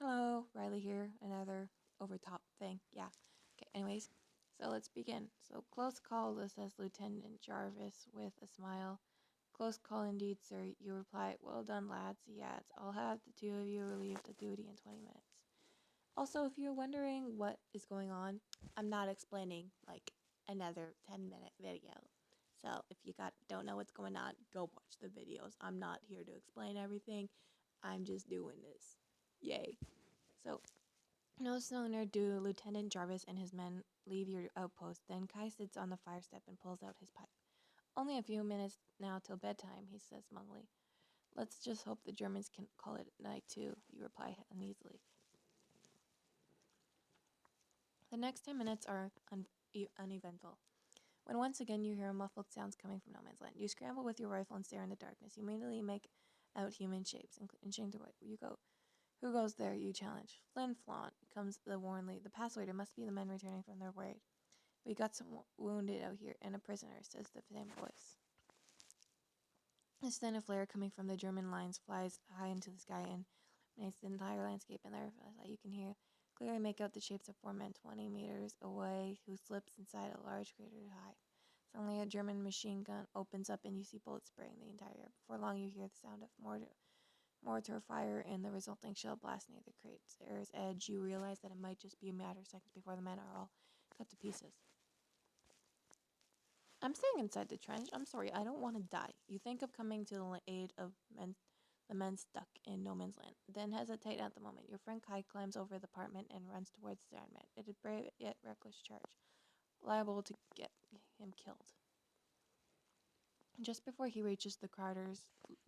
Hello, Riley here. Another overtop thing. Yeah. Okay, anyways, so let's begin. So, close call, says Lieutenant Jarvis with a smile. Close call indeed, sir. You reply, well done, lads. He adds, I'll have the two of you relieved of duty in 20 minutes. Also, if you're wondering what is going on, I'm not explaining like another 10-minute video. So, if you don't know what's going on, go watch the videos. I'm not here to explain everything. I'm just doing this. Yay. So, no sooner do Lieutenant Jarvis and his men leave your outpost than Kai sits on the fire step and pulls out his pipe. Only a few minutes now till bedtime, he says smugly. Let's just hope the Germans can call it night too, you reply uneasily. The next 10 minutes are uneventful. When once again you hear muffled sounds coming from no man's land, you scramble with your rifle and stare in the darkness. You immediately make out human shapes, inching toward you go. Who goes there, you challenge. Flin Flaunt, comes the warnly. The pass waiter must be the men returning from their raid. We got some wounded out here, and a prisoner, says the same voice. A then a flare coming from the German lines flies high into the sky and makes the entire landscape, and there you can clearly make out the shapes of 4 men 20 meters away who slips inside a large crater high. Suddenly a German machine gun opens up and you see bullets spraying the entire air. Before long you hear the sound of mortar fire and the resulting shell blast near the crater's edge. You realize that it might just be a matter of seconds before the men are all cut to pieces. I'm staying inside the trench. I'm sorry, I don't want to die. You think of coming to the aid of the men stuck in no man's land, then hesitate at the moment. Your friend Kai climbs over the parapet and runs towards the Iron Man. It is a brave yet reckless charge, liable to get him killed. Just before he reaches the crater's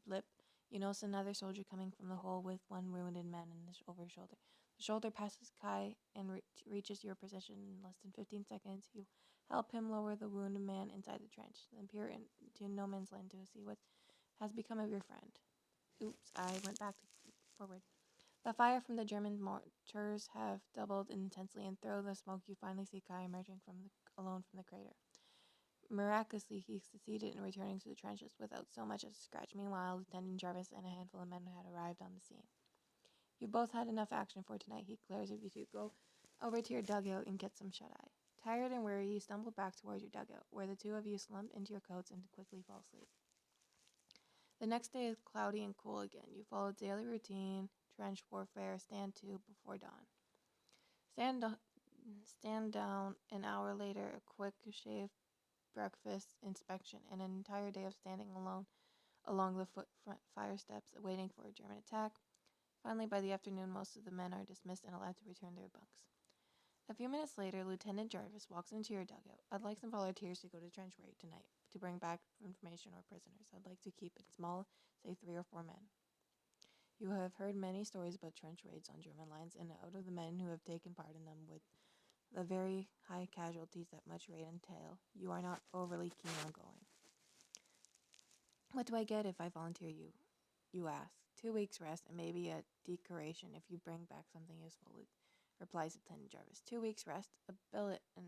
lip, you notice another soldier coming from the hole with one wounded man over his shoulder. The shoulder passes Kai and reaches your position in less than 15 seconds. You help him lower the wounded man inside the trench, then peer into no man's land to see what has become of your friend. Oops, I went forward. The fire from the German mortars have doubled intensely, and through the smoke you finally see Kai emerging alone from the crater. Miraculously, he succeeded in returning to the trenches without so much as a scratch. Meanwhile, Lieutenant Jarvis and a handful of men had arrived on the scene. You both had enough action for tonight, he declares if you two go over to your dugout and get some shut-eye. Tired and weary, you stumble back towards your dugout, where the two of you slump into your coats and quickly fall asleep. The next day is cloudy and cool again. You follow daily routine, trench warfare, stand to before dawn. Stand down an hour later, a quick shave, breakfast, inspection, and an entire day of standing alone along the front fire steps, waiting for a German attack. Finally, by the afternoon, most of the men are dismissed and allowed to return to their bunks. A few minutes later, Lieutenant Jarvis walks into your dugout. I'd like some volunteers to go to trench raid tonight to bring back information or prisoners. I'd like to keep it small, say 3 or 4 men. You have heard many stories about trench raids on German lines, and out of the men who have taken part in them with the very high casualties that much raid entail, you are not overly keen on going. What do I get if I volunteer you ask. 2 weeks rest and maybe a decoration if you bring back something useful, replies Lieutenant Jarvis. 2 weeks rest, a billet in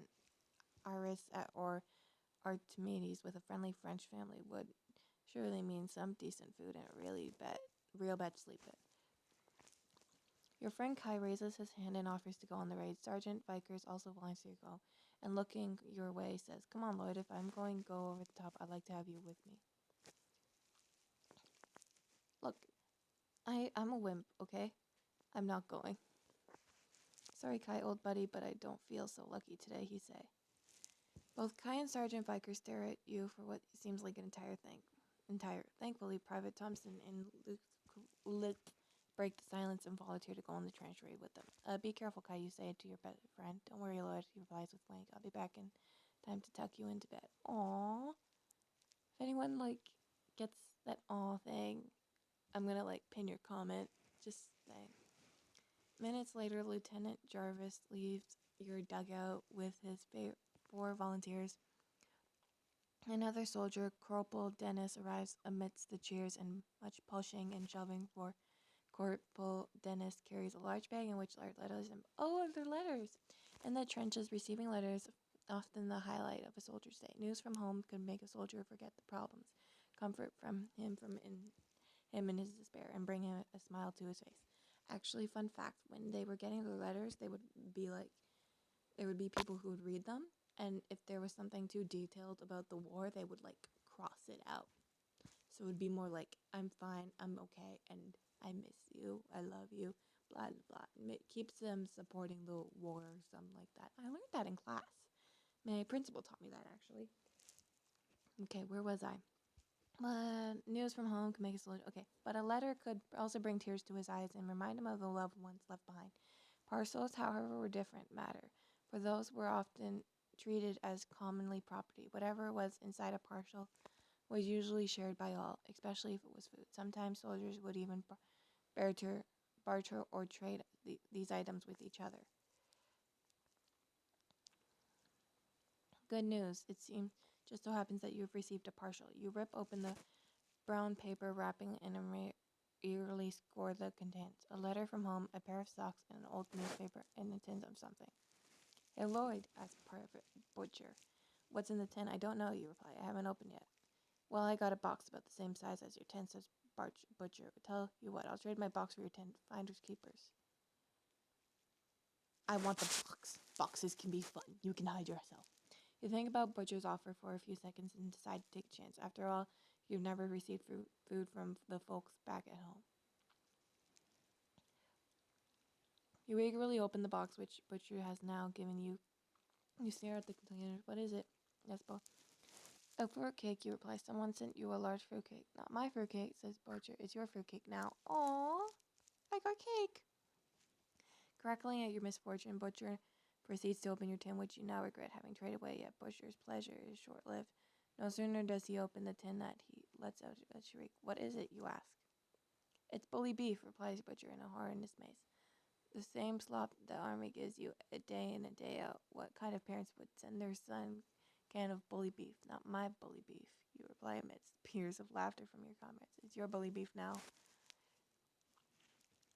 Aris or Archimedes with a friendly French family would surely mean some decent food and a real bed to sleep in. Your friend Kai raises his hand and offers to go on the raid. Sergeant Vikers also volunteers to go, and looking your way says, "Come on, Lloyd, if I'm going to go over the top, I'd like to have you with me." Look, I'm a wimp, okay? I'm not going. Sorry, Kai, old buddy, but I don't feel so lucky today, he say. Both Kai and Sergeant Viker stare at you for what seems like an entire thing. Thankfully, Private Thompson and Luke break the silence and volunteer to go on the trench raid with them. Be careful, Kai, you say to your best friend. Don't worry, Lloyd, he replies with wink. I'll be back in time to tuck you into bed. Aww. If anyone, gets that aw thing, I'm gonna, pin your comment. Just saying. Minutes later, Lieutenant Jarvis leaves your dugout with his 4 volunteers. Another soldier, Corporal Dennis, arrives amidst the cheers and much pushing and shoving for Corporal Dennis carries a large bag in which are letters and they're letters. In the trenches, receiving letters often the highlight of a soldier's day. News from home could make a soldier forget the problems, comfort from him in his despair, and bring him a smile to his face. Actually, fun fact, when they were getting the letters, they would be like, there would be people who would read them, and if there was something too detailed about the war, they would like cross it out. So it would be more like, I'm fine, I'm okay, and I miss you, I love you, blah, blah, blah. And it keeps them supporting the war or something like that. I learned that in class. My principal taught me that, actually. Okay, where was I? News from home can make us okay, but a letter could also bring tears to his eyes and remind him of the loved ones left behind. Parcels, however, were different matter, for those were often treated as commonly property. Whatever was inside a parcel was usually shared by all, especially if it was food. Sometimes soldiers would even barter, barter or trade these items with each other. Good news, it seems just so happens that you have received a parcel. You rip open the brown paper wrapping and eagerly score the contents. A letter from home, a pair of socks, and an old newspaper, and a tin of something. Hey, Lloyd, asked Private Butcher. What's in the tin? I don't know, you reply. I haven't opened yet. Well, I got a box about the same size as your tin, says Butcher. Tell you what, I'll trade my box for your tin. Finders keepers. I want the box. Boxes can be fun. You can hide yourself. You think about Butcher's offer for a few seconds and decide to take a chance. After all, you've never received food from the folks back at home. You eagerly open the box, which Butcher has now given you. You stare at the containers. What is it? Yes, both. A fruitcake, you reply. Someone sent you a large fruitcake. Not my fruitcake, says Butcher. It's your fruitcake now. Aww, I got cake. Crackling at your misfortune, Butcher proceeds to open your tin, which you now regret having traded away, yet Butcher's pleasure is short-lived. No sooner does he open the tin that he lets out a shriek. What is it, you ask? It's bully beef, replies Butcher in a horror and dismay. The same slop the army gives you a day in and day out. What kind of parents would send their son a can of bully beef? Not my bully beef, you reply amidst peals of laughter from your comrades. It's your bully beef now.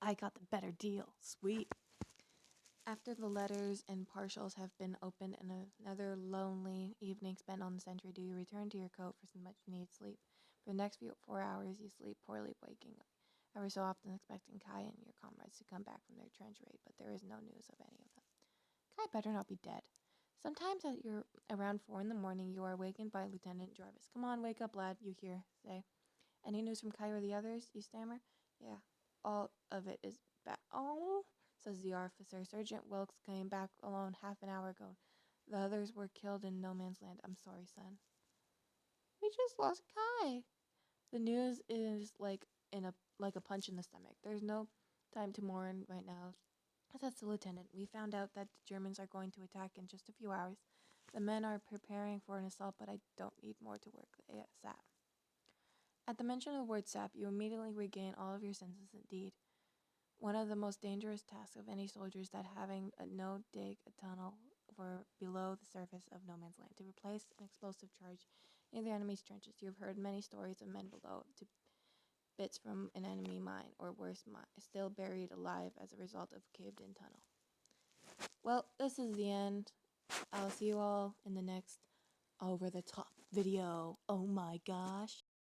I got the better deal. Sweet. After the letters and partials have been opened and another lonely evening spent on the sentry, do you return to your coat for some much-needed sleep? For the next 4 hours, you sleep poorly, waking up every so often expecting Kai and your comrades to come back from their trench raid, but there is no news of any of them. Kai better not be dead. Sometimes at around 4 in the morning, you are awakened by Lieutenant Jarvis. Come on, wake up, lad, you hear say. Any news from Kai or the others? You stammer. Yeah, all of it is bad. Oh, says the officer. Sergeant Wilkes came back alone half an hour ago. The others were killed in no man's land. I'm sorry, son. We just lost Kai. The news is like a punch in the stomach. There's no time to mourn right now. Says the lieutenant. We found out that the Germans are going to attack in just a few hours. The men are preparing for an assault, but I don't need more to work ASAP. At the mention of the word sap, you immediately regain all of your senses. Indeed, one of the most dangerous tasks of any soldier is that having no dig a tunnel for below the surface of no man's land to replace an explosive charge in the enemy's trenches. You have heard many stories of men below to bits from an enemy mine, or worse, still buried alive as a result of a caved-in tunnel. Well, this is the end. I'll see you all in the next over-the-top video. Oh my gosh.